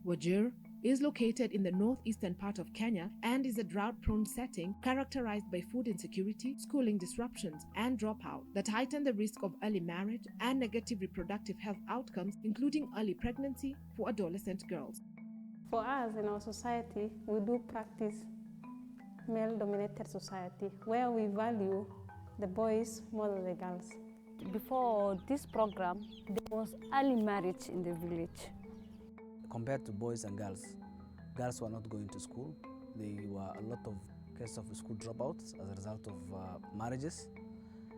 Wajir is located in the northeastern part of Kenya and is a drought-prone setting characterized by food insecurity, schooling disruptions, and dropout that heighten the risk of early marriage and negative reproductive health outcomes, including early pregnancy for adolescent girls. For us in our society, we do practice male-dominated society where we value the boys more than the girls. Before this program, there was early marriage in the village. Compared to boys and girls, girls were not going to school. There were a lot of cases of school dropouts as a result of marriages.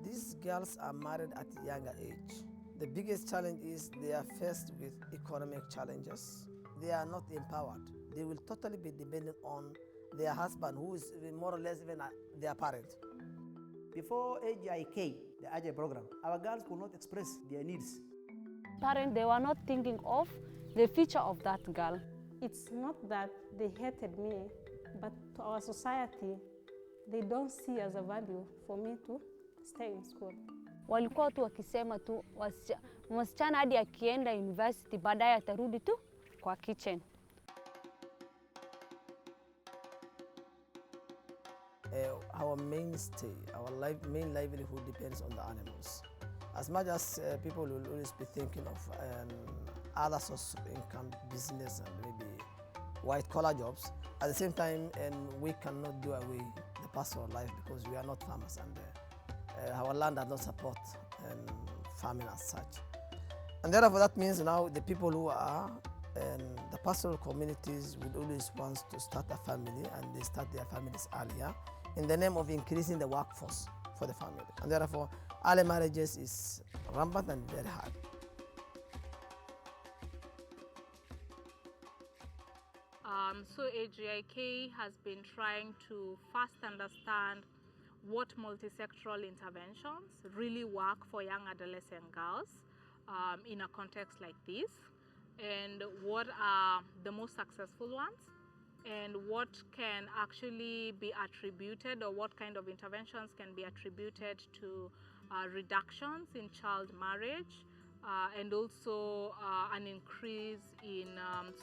These girls are married at a younger age. The biggest challenge is they are faced with economic challenges. They are not empowered. They will totally be dependent on their husband, who is more or less even their parent. Before AGI-K, the AGI program, our girls could not express their needs. Parents, they were not thinking of the future of that girl. It's not that they hated me, but to our society, they don't see as a value for me to stay in school. Walikuwa tu wakisema tu msichana hadi akienda university baadaye atarudi tu kwa kitchen. Our mainstay, our main livelihood depends on the animals. As much as people will always be thinking of other sources of income, business, and maybe white-collar jobs, at the same time, we cannot do away the pastoral life because we are not farmers, and our land does not support farming as such. And therefore, that means now the people who are the pastoral communities would always want to start a family, and they start their families earlier in the name of increasing the workforce for the family. And therefore, early marriages is rampant and very hard. So AGI-K has been trying to first understand what multisectoral interventions really work for young adolescent girls in a context like this, and what are the most successful ones, and what can actually be attributed, or what kind of interventions can be attributed to reductions in child marriage, and also an increase in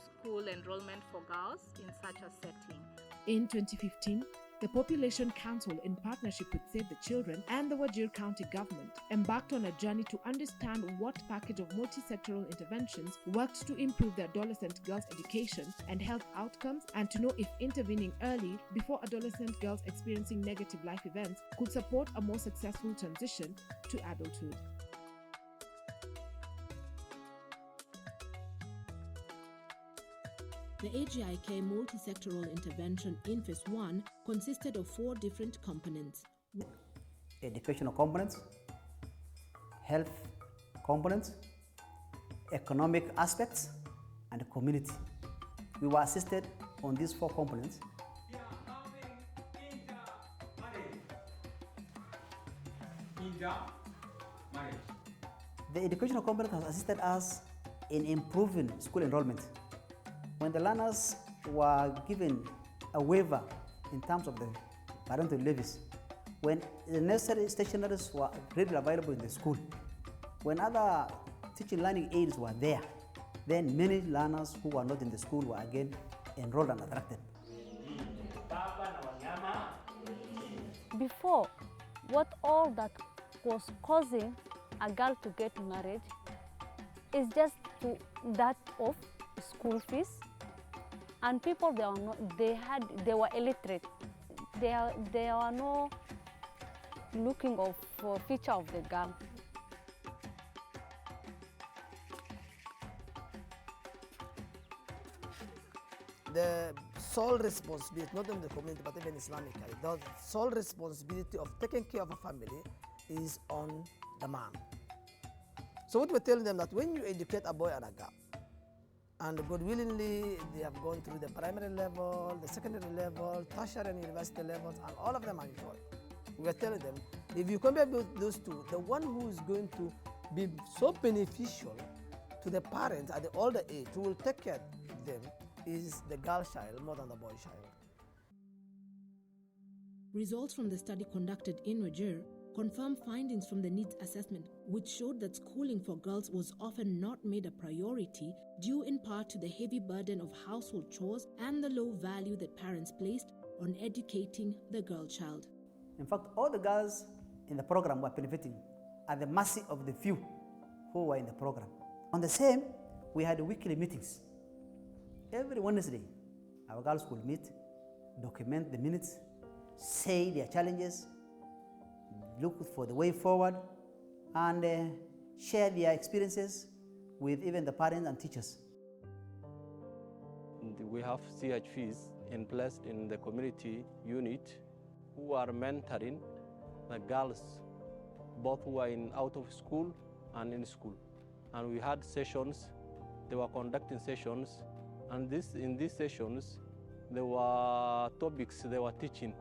school enrollment for girls in such a setting. In 2015, the Population Council, in partnership with Save the Children and the Wajir County government, embarked on a journey to understand what package of multisectoral interventions worked to improve the adolescent girls' education and health outcomes, and to know if intervening early before adolescent girls experiencing negative life events could support a more successful transition to adulthood. The AGI-K multisectoral intervention in Phase 1 consisted of 4 different components. Educational components, health components, economic aspects, and community. We were assisted on these 4 components. The educational component has assisted us in improving school enrollment. When the learners were given a waiver in terms of the parental levies, when the necessary stationaries were readily available in the school, when other teaching learning aids were there, then many learners who were not in the school were again enrolled and attracted. Before, what all that was causing a girl to get married is just that of school fees, and people they were illiterate. They were no looking for future of the girl. The sole responsibility, not only the community but even Islamically, the sole responsibility of taking care of a family is on the man. So what we're telling them that when you educate a boy and a girl, and God willingly they have gone through the primary level, the secondary level, tertiary and university levels, and all of them are enjoying. We are telling them, if you compare those two, the one who is going to be so beneficial to the parents at the older age, who will take care of them, is the girl child more than the boy child. Results from the study conducted in Wajir confirmed findings from the needs assessment, which showed that schooling for girls was often not made a priority, due in part to the heavy burden of household chores and the low value that parents placed on educating the girl child. In fact, all the girls in the program were benefiting at the mercy of the few who were in the program. On the same, we had weekly meetings. Every Wednesday, our girls would meet, document the minutes, say their challenges, look for the way forward, and share their experiences with even the parents and teachers. We have CHVs in place in the community unit who are mentoring the girls, both who are out of school and in school. And we had sessions, they were conducting sessions, and in these sessions, there were topics they were teaching,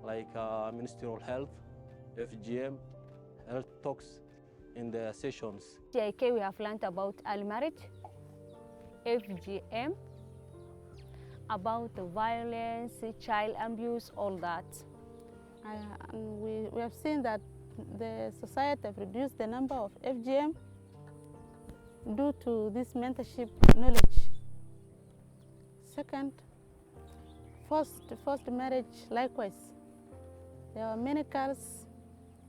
like ministerial health, FGM, health talks in the sessions. AGI-K, we have learned about early marriage, FGM, about the violence, child abuse, all that. We have seen that the society have reduced the number of FGM due to this mentorship knowledge. Second, forced marriage, likewise. There are many girls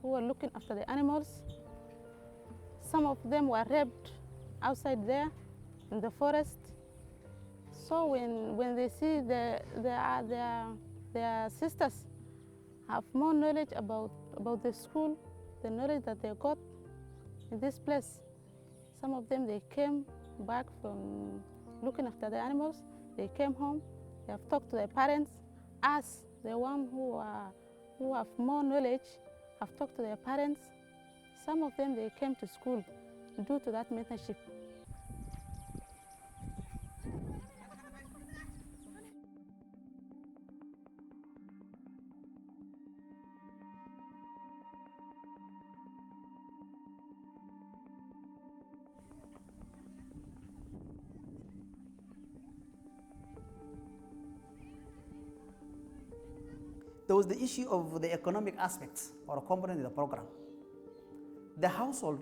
who were looking after the animals. Some of them were raped outside there in the forest. So when they see their sisters have more knowledge about the school, the knowledge that they got in this place, some of them, they came back from looking after the animals. They came home, they have talked to their parents. Us, the one who have more knowledge, have talked to their parents. Some of them, they came to school due to that mentorship. There was the issue of the economic aspects or a component in the program. The household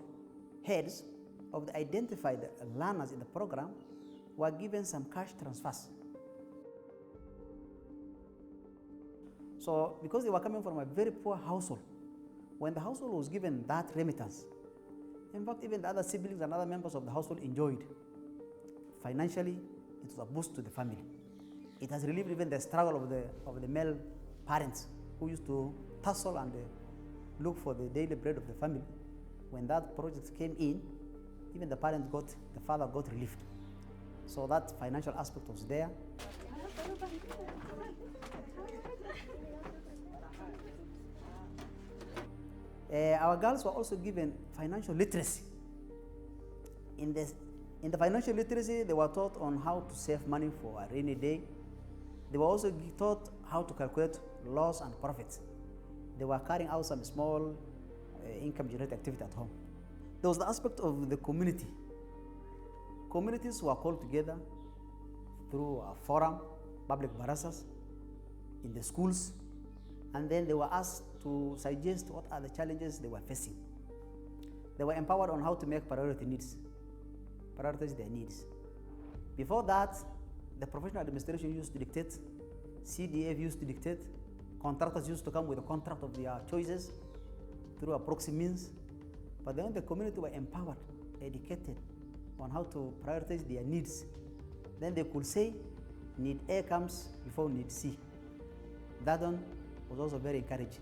heads of the identified learners in the program were given some cash transfers. So because they were coming from a very poor household, when the household was given that remittance, in fact, even the other siblings and other members of the household enjoyed. Financially, it was a boost to the family. It has relieved even the struggle of the male parents who used to tussle and look for the daily bread of the family. When that project came in, even the father got relieved. So that financial aspect was there. Our girls were also given financial literacy. In the financial literacy, they were taught on how to save money for a rainy day. They were also taught how to calculate loss and profits. They were carrying out some small income generating activity at home. There was the aspect of the community. Communities were called together through a forum, public barazas, in the schools, and then they were asked to suggest what are the challenges they were facing. They were empowered on how to make prioritize their needs. Before that, the professional administration used to dictate, CDF used to dictate, contractors used to come with a contract of their choices through a proxy means. But then the community were empowered, educated on how to prioritize their needs. Then they could say, need A comes before need C. That one was also very encouraging.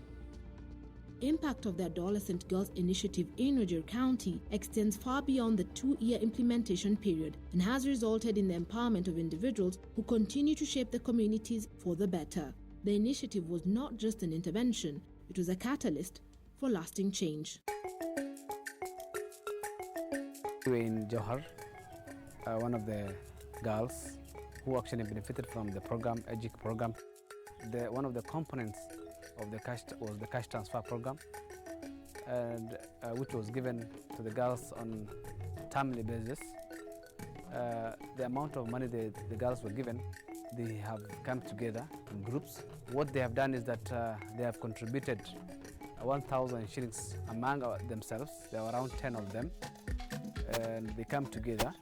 Impact of the Adolescent Girls Initiative in Wajir County extends far beyond the 2-year implementation period and has resulted in the empowerment of individuals who continue to shape the communities for the better. The initiative was not just an intervention, it was a catalyst for lasting change. In Johar, one of the girls who actually benefited from the program, AGI-K program, one of the components of the cash was the cash transfer program, and which was given to the girls on timely basis. The amount of money the girls were given, they have come together in groups. What they have done is that they have contributed 1,000 shillings among themselves. There are around 10 of them, and they come together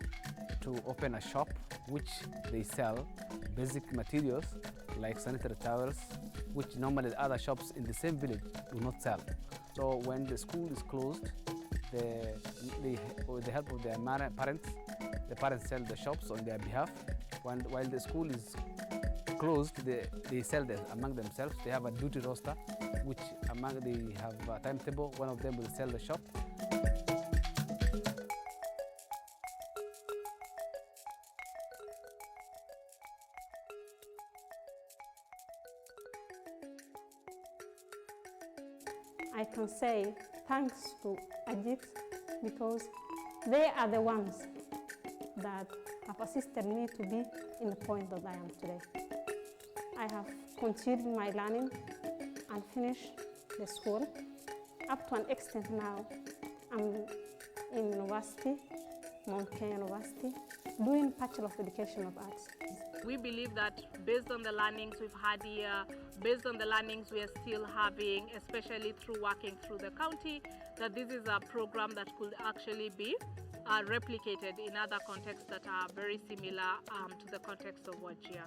to open a shop which they sell basic materials like sanitary towels, which normally other shops in the same village do not sell. So when the school is closed, with the help of their parents, the parents sell the shops on their behalf. While the school is closed, they sell them among themselves. They have a duty roster, which they have a timetable. One of them will sell the shop. I can say thanks to AGI-K because they are the ones that have assisted me to be in the point that I am today. I have continued my learning and finished the school. Up to an extent now, I'm in university, Mount Kenya University, doing Bachelor of Education of Arts. We believe that based on the learnings we've had here, based on the learnings we are still having, especially through working through the county, that this is a program that could actually be replicated in other contexts that are very similar to the context of Wajir.